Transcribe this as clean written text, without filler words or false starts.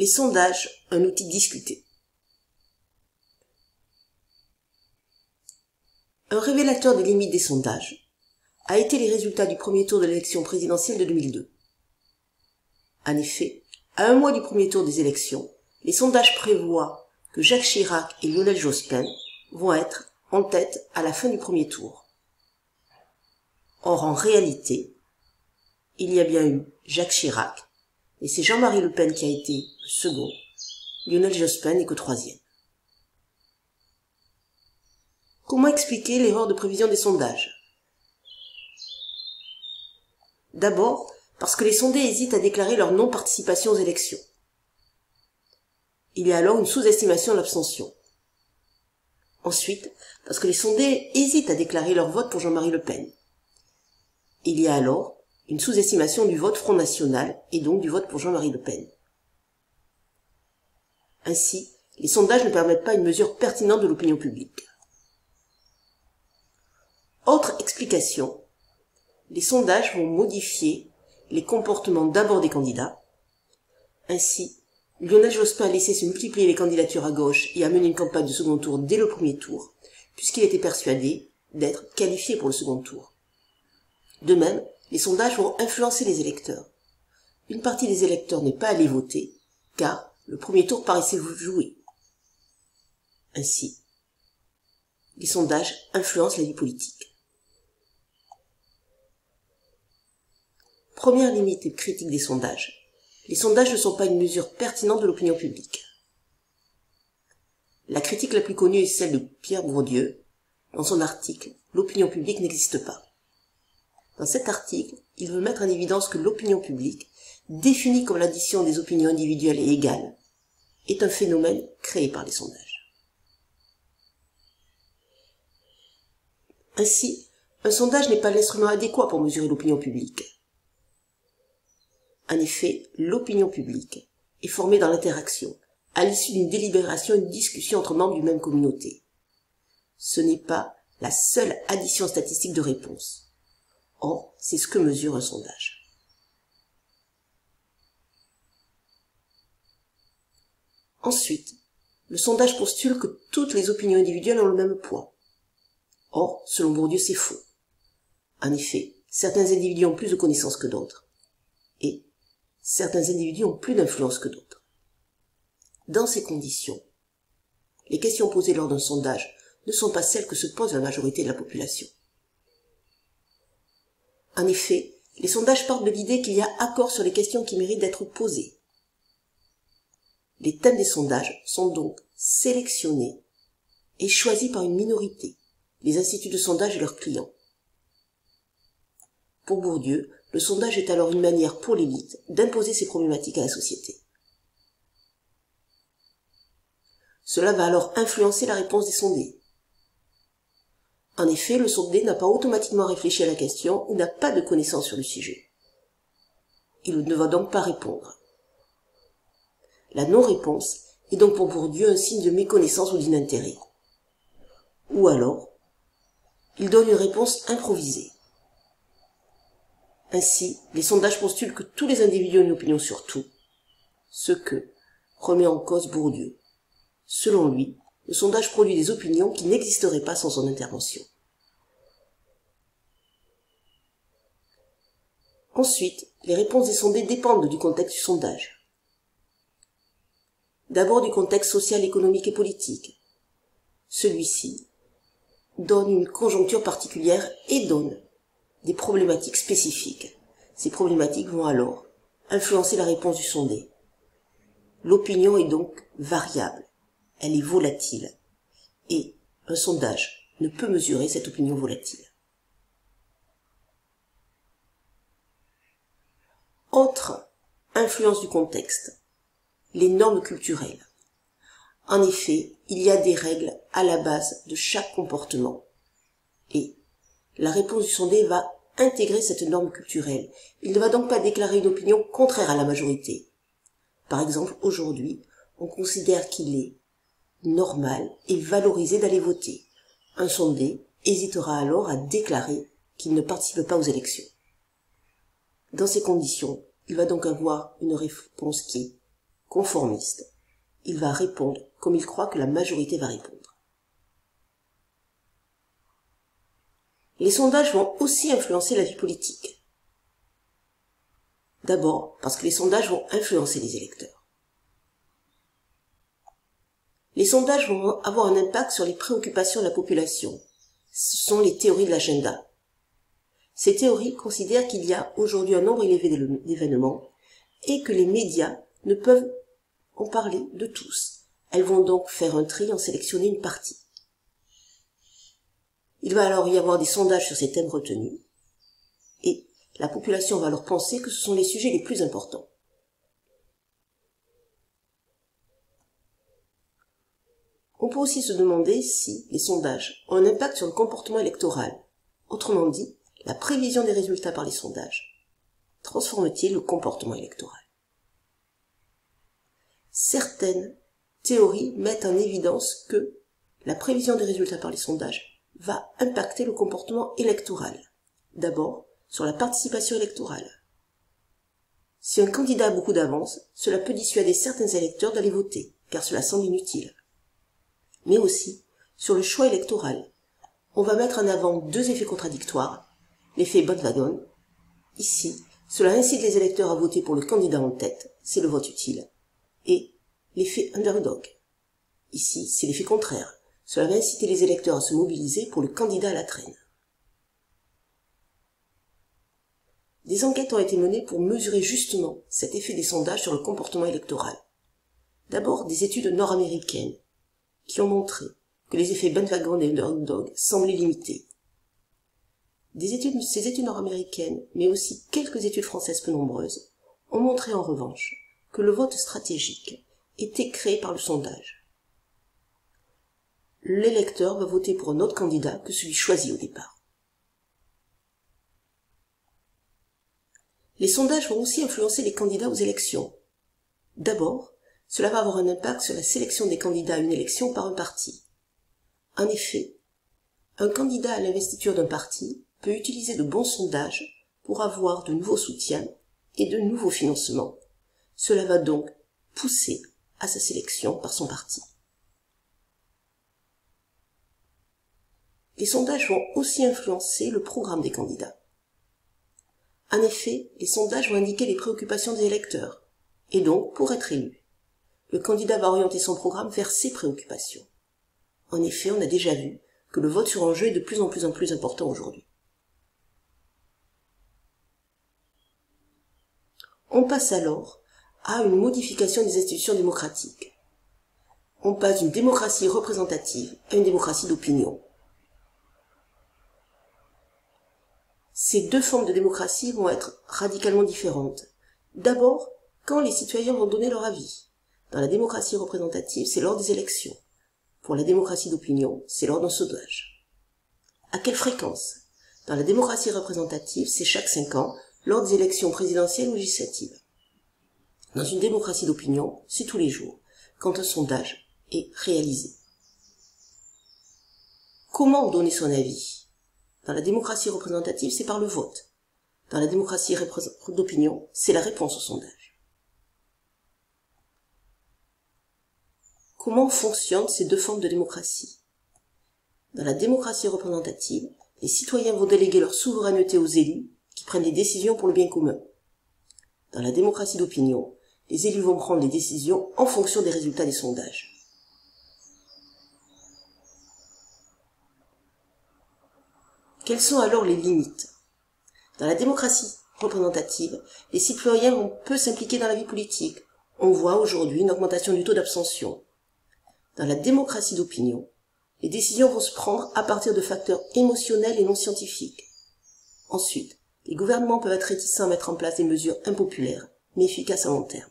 Les sondages, un outil discuté. Un révélateur des limites des sondages a été les résultats du premier tour de l'élection présidentielle de 2002. En effet, à un mois du premier tour des élections, les sondages prévoient que Jacques Chirac et Lionel Jospin vont être en tête à la fin du premier tour. Or, en réalité, il y a bien eu Jacques Chirac, et c'est Jean-Marie Le Pen qui a été second, Lionel Jospin n'est que troisième. Comment expliquer l'erreur de prévision des sondages? D'abord, parce que les sondés hésitent à déclarer leur non-participation aux élections. Il y a alors une sous-estimation de l'abstention. Ensuite, parce que les sondés hésitent à déclarer leur vote pour Jean-Marie Le Pen. Il y a alors une sous-estimation du vote Front National et donc du vote pour Jean-Marie Le Pen. Ainsi, les sondages ne permettent pas une mesure pertinente de l'opinion publique. Autre explication, les sondages vont modifier les comportements d'abord des candidats. Ainsi, Lionel Jospin a laissé se multiplier les candidatures à gauche et a mené une campagne de second tour dès le premier tour, puisqu'il était persuadé d'être qualifié pour le second tour. De même, les sondages vont influencer les électeurs. Une partie des électeurs n'est pas allée voter, car le premier tour paraissait joué. Ainsi, les sondages influencent la vie politique. Première limite critique des sondages. Les sondages ne sont pas une mesure pertinente de l'opinion publique. La critique la plus connue est celle de Pierre Bourdieu. Dans son article « L'opinion publique n'existe pas ». Dans cet article, il veut mettre en évidence que l'opinion publique, définie comme l'addition des opinions individuelles et égales, est un phénomène créé par les sondages. Ainsi, un sondage n'est pas l'instrument adéquat pour mesurer l'opinion publique. En effet, l'opinion publique est formée dans l'interaction, à l'issue d'une délibération et d'une discussion entre membres d'une même communauté. Ce n'est pas la seule addition statistique de réponses. Or, c'est ce que mesure un sondage. Ensuite, le sondage postule que toutes les opinions individuelles ont le même poids. Or, selon Bourdieu, c'est faux. En effet, certains individus ont plus de connaissances que d'autres, et certains individus ont plus d'influence que d'autres. Dans ces conditions, les questions posées lors d'un sondage ne sont pas celles que se pose la majorité de la population. En effet, les sondages partent de l'idée qu'il y a accord sur les questions qui méritent d'être posées. Les thèmes des sondages sont donc sélectionnés et choisis par une minorité, les instituts de sondage et leurs clients. Pour Bourdieu, le sondage est alors une manière pour l'élite d'imposer ses problématiques à la société. Cela va alors influencer la réponse des sondés. En effet, le sondé n'a pas automatiquement réfléchi à la question ou n'a pas de connaissances sur le sujet. Il ne va donc pas répondre. La non-réponse est donc pour Bourdieu un signe de méconnaissance ou d'inintérêt. Ou alors, il donne une réponse improvisée. Ainsi, les sondages postulent que tous les individus ont une opinion sur tout, ce que remet en cause Bourdieu. Selon lui, le sondage produit des opinions qui n'existeraient pas sans son intervention. Ensuite, les réponses des sondés dépendent du contexte du sondage. D'abord du contexte social, économique et politique. Celui-ci donne une conjoncture particulière et donne des problématiques spécifiques. Ces problématiques vont alors influencer la réponse du sondé. L'opinion est donc variable, elle est volatile, et un sondage ne peut mesurer cette opinion volatile. Autre influence du contexte, les normes culturelles. En effet, il y a des règles à la base de chaque comportement, et la réponse du sondé va intégrer cette norme culturelle. Il ne va donc pas déclarer une opinion contraire à la majorité. Par exemple, aujourd'hui, on considère qu'il est normal et valorisé d'aller voter. Un sondé hésitera alors à déclarer qu'il ne participe pas aux élections. Dans ces conditions, il va donc avoir une réponse qui est conformiste. Il va répondre comme il croit que la majorité va répondre. Les sondages vont aussi influencer la vie politique. D'abord, parce que les sondages vont influencer les électeurs. Les sondages vont avoir un impact sur les préoccupations de la population. Ce sont les théories de l'agenda. Ces théories considèrent qu'il y a aujourd'hui un nombre élevé d'événements et que les médias ne peuvent en parler de tous. Elles vont donc faire un tri, en sélectionner une partie. Il va alors y avoir des sondages sur ces thèmes retenus et la population va alors penser que ce sont les sujets les plus importants. On peut aussi se demander si les sondages ont un impact sur le comportement électoral. Autrement dit, la prévision des résultats par les sondages transforme-t-il le comportement électoral? Certaines théories mettent en évidence que la prévision des résultats par les sondages va impacter le comportement électoral. D'abord, sur la participation électorale. Si un candidat a beaucoup d'avance, cela peut dissuader certains électeurs d'aller voter, car cela semble inutile. Mais aussi, sur le choix électoral. On va mettre en avant deux effets contradictoires. L'effet bandwagon. Ici, cela incite les électeurs à voter pour le candidat en tête, c'est le vote utile. Et l'effet underdog. Ici, c'est l'effet contraire. Cela va inciter les électeurs à se mobiliser pour le candidat à la traîne. Des enquêtes ont été menées pour mesurer justement cet effet des sondages sur le comportement électoral. D'abord, des études nord-américaines qui ont montré que les effets bandwagon et underdog semblaient limités. Ces études nord-américaines, mais aussi quelques études françaises peu nombreuses, ont montré en revanche que le vote stratégique était créé par le sondage. L'électeur va voter pour un autre candidat que celui choisi au départ. Les sondages vont aussi influencer les candidats aux élections. D'abord, cela va avoir un impact sur la sélection des candidats à une élection par un parti. En effet, un candidat à l'investiture d'un parti peut utiliser de bons sondages pour avoir de nouveaux soutiens et de nouveaux financements. Cela va donc pousser à sa sélection par son parti. Les sondages vont aussi influencer le programme des candidats. En effet, les sondages vont indiquer les préoccupations des électeurs, et donc, pour être élu, le candidat va orienter son programme vers ses préoccupations. En effet, on a déjà vu que le vote sur enjeu est de plus en plus important aujourd'hui. On passe alors à une modification des institutions démocratiques. On passe d'une démocratie représentative à une démocratie d'opinion. Ces deux formes de démocratie vont être radicalement différentes. D'abord, quand les citoyens vont donner leur avis. Dans la démocratie représentative, c'est lors des élections. Pour la démocratie d'opinion, c'est lors d'un sondage. À quelle fréquence? Dans la démocratie représentative, c'est chaque 5 ans, lors des élections présidentielles ou législatives. Dans une démocratie d'opinion, c'est tous les jours, quand un sondage est réalisé. Comment donner son avis? Dans la démocratie représentative, c'est par le vote. Dans la démocratie d'opinion, c'est la réponse au sondage. Comment fonctionnent ces deux formes de démocratie? Dans la démocratie représentative, les citoyens vont déléguer leur souveraineté aux élus qui prennent des décisions pour le bien commun. Dans la démocratie d'opinion, les élus vont prendre des décisions en fonction des résultats des sondages. Quelles sont alors les limites? Dans la démocratie représentative, les citoyens vont peu s'impliquer dans la vie politique. On voit aujourd'hui une augmentation du taux d'abstention. Dans la démocratie d'opinion, les décisions vont se prendre à partir de facteurs émotionnels et non scientifiques. Ensuite, les gouvernements peuvent être réticents à mettre en place des mesures impopulaires, mais efficaces à long terme.